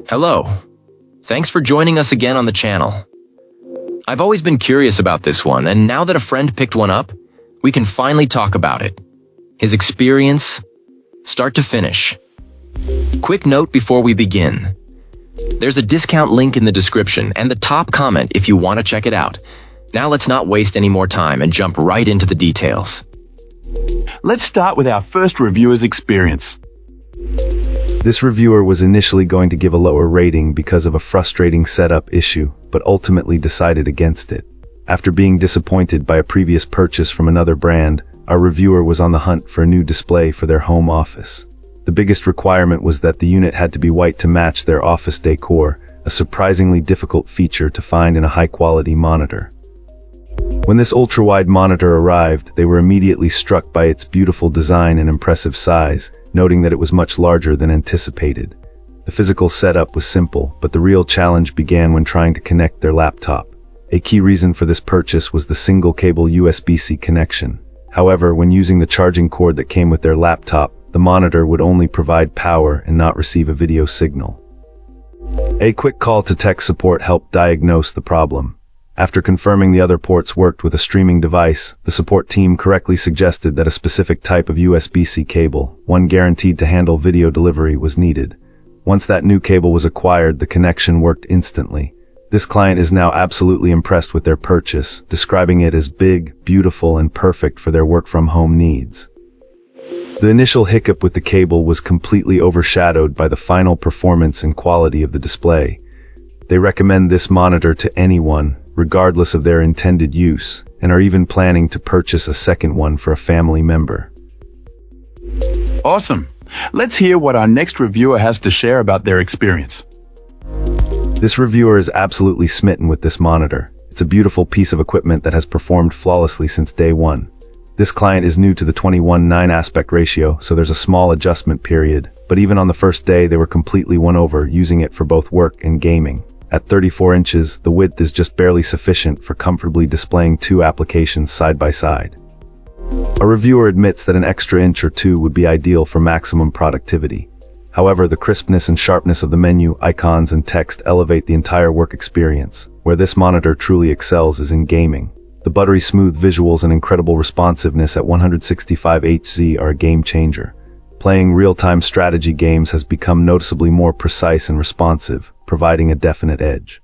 Hello. Thanks for joining us again on the channel. I've always been curious about this one, and now that a friend picked one up, we can finally talk about it. His experience, start to finish. Quick note before we begin. There's a discount link in the description and the top comment if you want to check it out. Now let's not waste any more time and jump right into the details. Let's start with our first reviewer's experience. This reviewer was initially going to give a lower rating because of a frustrating setup issue, but ultimately decided against it. After being disappointed by a previous purchase from another brand, our reviewer was on the hunt for a new display for their home office. The biggest requirement was that the unit had to be white to match their office decor, a surprisingly difficult feature to find in a high-quality monitor. When this ultra-wide monitor arrived, they were immediately struck by its beautiful design and impressive size, noting that it was much larger than anticipated. The physical setup was simple, but the real challenge began when trying to connect their laptop. A key reason for this purchase was the single-cable USB-C connection. However, when using the charging cord that came with their laptop, the monitor would only provide power and not receive a video signal. A quick call to tech support helped diagnose the problem. After confirming the other ports worked with a streaming device, the support team correctly suggested that a specific type of USB-C cable, one guaranteed to handle video delivery, was needed. Once that new cable was acquired, the connection worked instantly. This client is now absolutely impressed with their purchase, describing it as big, beautiful, and perfect for their work-from-home needs. The initial hiccup with the cable was completely overshadowed by the final performance and quality of the display. They recommend this monitor to anyone, regardless of their intended use, and are even planning to purchase a second one for a family member. Awesome. Let's hear what our next reviewer has to share about their experience. This reviewer is absolutely smitten with this monitor. It's a beautiful piece of equipment that has performed flawlessly since day one. This client is new to the 21:9 aspect ratio, so there's a small adjustment period, but even on the first day they were completely won over, using it for both work and gaming. At 34 inches, the width is just barely sufficient for comfortably displaying two applications side by side. A reviewer admits that an extra inch or two would be ideal for maximum productivity. However, the crispness and sharpness of the menu, icons, and text elevate the entire work experience. Where this monitor truly excels is in gaming. The buttery-smooth visuals and incredible responsiveness at 165 Hz are a game changer. Playing real-time strategy games has become noticeably more precise and responsive, providing a definite edge.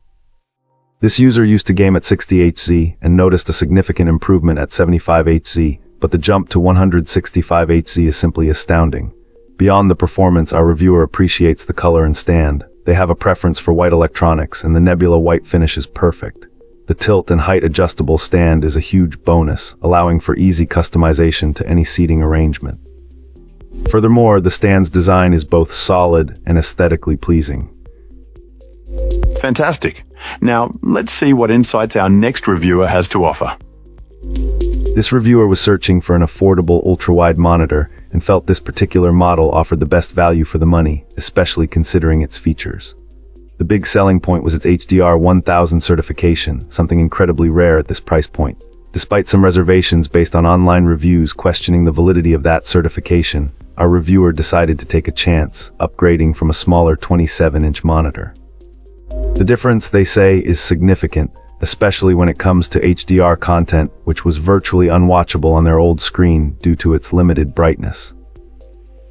This user used to game at 60 Hz and noticed a significant improvement at 75 Hz, but the jump to 165 Hz is simply astounding. Beyond the performance, our reviewer appreciates the color and stand. They have a preference for white electronics, and the Nebula white finish is perfect. The tilt and height adjustable stand is a huge bonus, allowing for easy customization to any seating arrangement. Furthermore, the stand's design is both solid and aesthetically pleasing. Fantastic. Now, let's see what insights our next reviewer has to offer. This reviewer was searching for an affordable ultra-wide monitor and felt this particular model offered the best value for the money, especially considering its features. The big selling point was its HDR 1000 certification, something incredibly rare at this price point. Despite some reservations based on online reviews questioning the validity of that certification, our reviewer decided to take a chance, upgrading from a smaller 27-inch monitor. The difference, they say, is significant, especially when it comes to HDR content, which was virtually unwatchable on their old screen due to its limited brightness.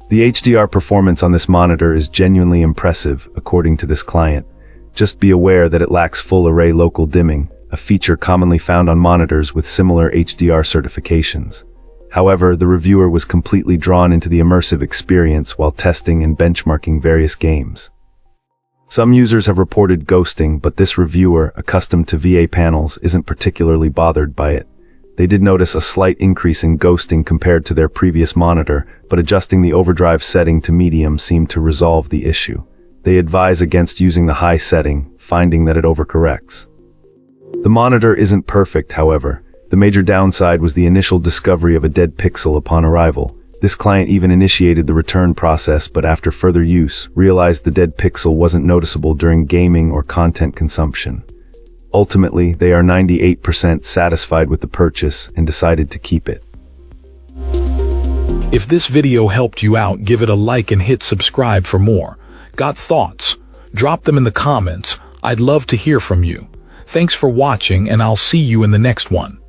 The HDR performance on this monitor is genuinely impressive, according to this client. Just be aware that it lacks full-array local dimming, a feature commonly found on monitors with similar HDR certifications. However, the reviewer was completely drawn into the immersive experience while testing and benchmarking various games. Some users have reported ghosting, but this reviewer, accustomed to VA panels, isn't particularly bothered by it. They did notice a slight increase in ghosting compared to their previous monitor, but adjusting the overdrive setting to medium seemed to resolve the issue. They advise against using the high setting, finding that it overcorrects. The monitor isn't perfect, however. The major downside was the initial discovery of a dead pixel upon arrival. This client even initiated the return process, but after further use, realized the dead pixel wasn't noticeable during gaming or content consumption. Ultimately, they are 98% satisfied with the purchase and decided to keep it. If this video helped you out, give it a like and hit subscribe for more. Got thoughts? Drop them in the comments. I'd love to hear from you. Thanks for watching, and I'll see you in the next one.